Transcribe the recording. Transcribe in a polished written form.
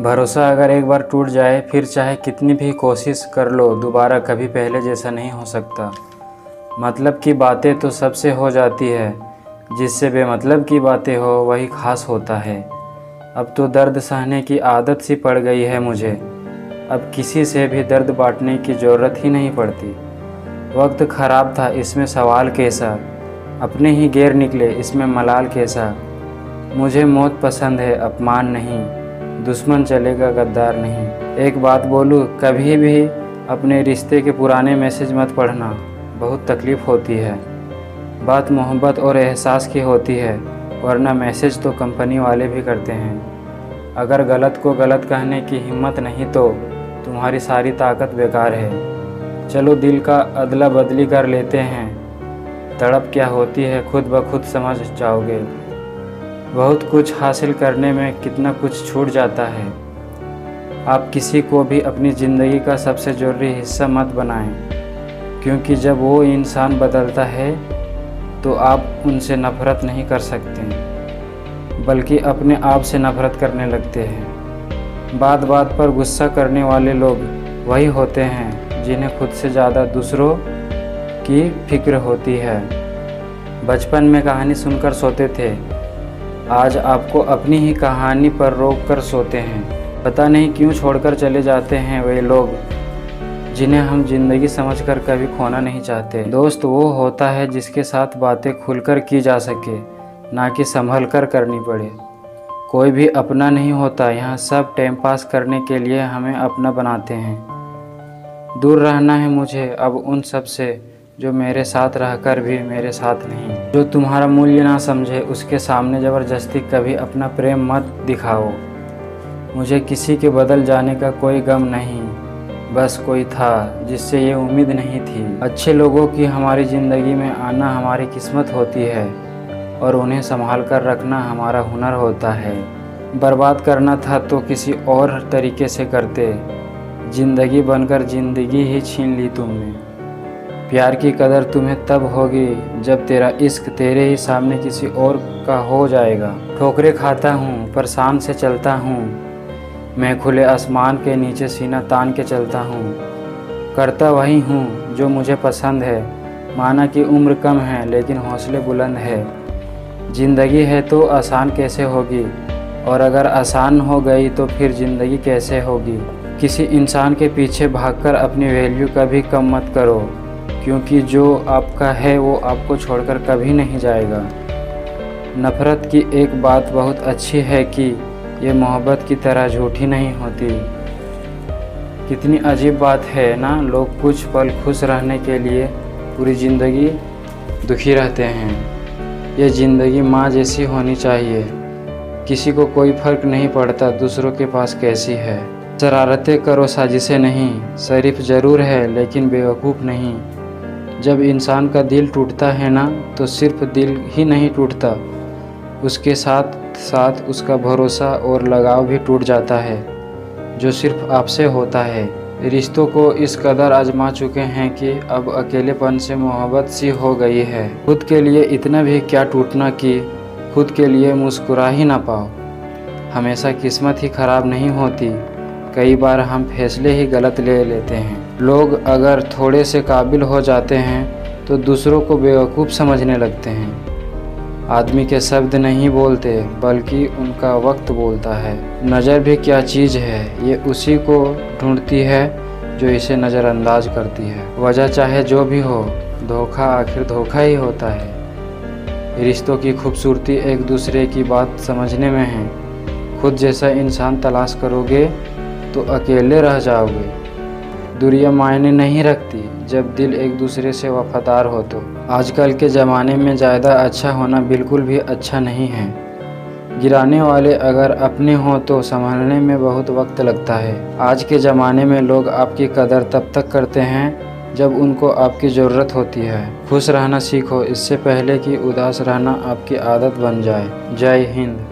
भरोसा अगर एक बार टूट जाए फिर चाहे कितनी भी कोशिश कर लो दोबारा कभी पहले जैसा नहीं हो सकता। मतलब की बातें तो सबसे हो जाती है, जिससे बेमतलब की बातें हो वही खास होता है। अब तो दर्द सहने की आदत सी पड़ गई है मुझे, अब किसी से भी दर्द बांटने की ज़रूरत ही नहीं पड़ती। वक्त ख़राब था इसमें सवाल कैसा, अपने ही गैर निकले इसमें मलाल कैसा। मुझे मौत पसंद है अपमान नहीं, दुश्मन चलेगा गद्दार नहीं। एक बात बोलूँ, कभी भी अपने रिश्ते के पुराने मैसेज मत पढ़ना, बहुत तकलीफ़ होती है। बात मोहब्बत और एहसास की होती है, वरना मैसेज तो कंपनी वाले भी करते हैं। अगर गलत को गलत कहने की हिम्मत नहीं तो तुम्हारी सारी ताकत बेकार है। चलो दिल का अदला बदली कर लेते हैं, तड़प क्या होती है खुद ब खुद समझ जाओगे। बहुत कुछ हासिल करने में कितना कुछ छूट जाता है। आप किसी को भी अपनी ज़िंदगी का सबसे ज़रूरी हिस्सा मत बनाएं, क्योंकि जब वो इंसान बदलता है तो आप उनसे नफ़रत नहीं कर सकते, बल्कि अपने आप से नफ़रत करने लगते हैं। बात बात पर गुस्सा करने वाले लोग वही होते हैं जिन्हें खुद से ज़्यादा दूसरों की फिक्र होती है। बचपन में कहानी सुनकर सोते थे, आज आपको अपनी ही कहानी पर रोक कर सोते हैं। पता नहीं क्यों छोड़कर चले जाते हैं वे लोग जिन्हें हम जिंदगी समझकर कभी खोना नहीं चाहते। दोस्त वो होता है जिसके साथ बातें खुलकर की जा सके, ना कि संभल कर करनी पड़े। कोई भी अपना नहीं होता, यहाँ सब टाइम पास करने के लिए हमें अपना बनाते हैं। दूर रहना है मुझे अब उन सब से जो मेरे साथ रहकर भी मेरे साथ नहीं। जो तुम्हारा मूल्य ना समझे उसके सामने ज़बरदस्ती कभी अपना प्रेम मत दिखाओ। मुझे किसी के बदल जाने का कोई गम नहीं, बस कोई था जिससे ये उम्मीद नहीं थी। अच्छे लोगों की हमारी ज़िंदगी में आना हमारी किस्मत होती है और उन्हें संभाल कर रखना हमारा हुनर होता है। बर्बाद करना था तो किसी और तरीके से करते, ज़िंदगी बनकर ज़िंदगी ही छीन ली तुमने। प्यार की कदर तुम्हें तब होगी जब तेरा इश्क तेरे ही सामने किसी और का हो जाएगा। ठोकरें खाता हूँ पर शान से चलता हूँ, मैं खुले आसमान के नीचे सीना तान के चलता हूँ। करता वही हूँ जो मुझे पसंद है, माना कि उम्र कम है लेकिन हौसले बुलंद है। ज़िंदगी है तो आसान कैसे होगी, और अगर आसान हो गई तो फिर ज़िंदगी कैसे होगी। किसी इंसान के पीछे भागकर अपनी वैल्यू कभी कम मत करो, क्योंकि जो आपका है वो आपको छोड़कर कभी नहीं जाएगा। नफ़रत की एक बात बहुत अच्छी है कि ये मोहब्बत की तरह झूठी नहीं होती। कितनी अजीब बात है ना, लोग कुछ पल खुश रहने के लिए पूरी ज़िंदगी दुखी रहते हैं। ये ज़िंदगी माँ जैसी होनी चाहिए, किसी को कोई फ़र्क नहीं पड़ता दूसरों के पास कैसी है। शरारतें करो साजिशें नहीं, शरीफ ज़रूर है लेकिन बेवकूफ़ नहीं। जब इंसान का दिल टूटता है ना तो सिर्फ दिल ही नहीं टूटता, उसके साथ साथ उसका भरोसा और लगाव भी टूट जाता है, जो सिर्फ आपसे होता है। रिश्तों को इस कदर आजमा चुके हैं कि अब अकेलेपन से मोहब्बत सी हो गई है। खुद के लिए इतना भी क्या टूटना कि खुद के लिए मुस्कुरा ही ना पाओ। हमेशा किस्मत ही ख़राब नहीं होती, कई बार हम फैसले ही गलत ले लेते हैं। लोग अगर थोड़े से काबिल हो जाते हैं तो दूसरों को बेवकूफ़ समझने लगते हैं। आदमी के शब्द नहीं बोलते बल्कि उनका वक्त बोलता है। नज़र भी क्या चीज़ है, ये उसी को ढूंढती है जो इसे नज़रअंदाज करती है। वजह चाहे जो भी हो, धोखा आखिर धोखा ही होता है। रिश्तों की खूबसूरती एक दूसरे की बात समझने में है। खुद जैसा इंसान तलाश करोगे तो अकेले रह जाओगे। दूरियां मायने नहीं रखती जब दिल एक दूसरे से वफादार हो तो। आजकल के ज़माने में ज़्यादा अच्छा होना बिल्कुल भी अच्छा नहीं है। गिराने वाले अगर अपने हों तो संभलने में बहुत वक्त लगता है। आज के ज़माने में लोग आपकी कदर तब तक करते हैं जब उनको आपकी ज़रूरत होती है। खुश रहना सीखो इससे पहले कि उदास रहना आपकी आदत बन जाए। जय हिंद।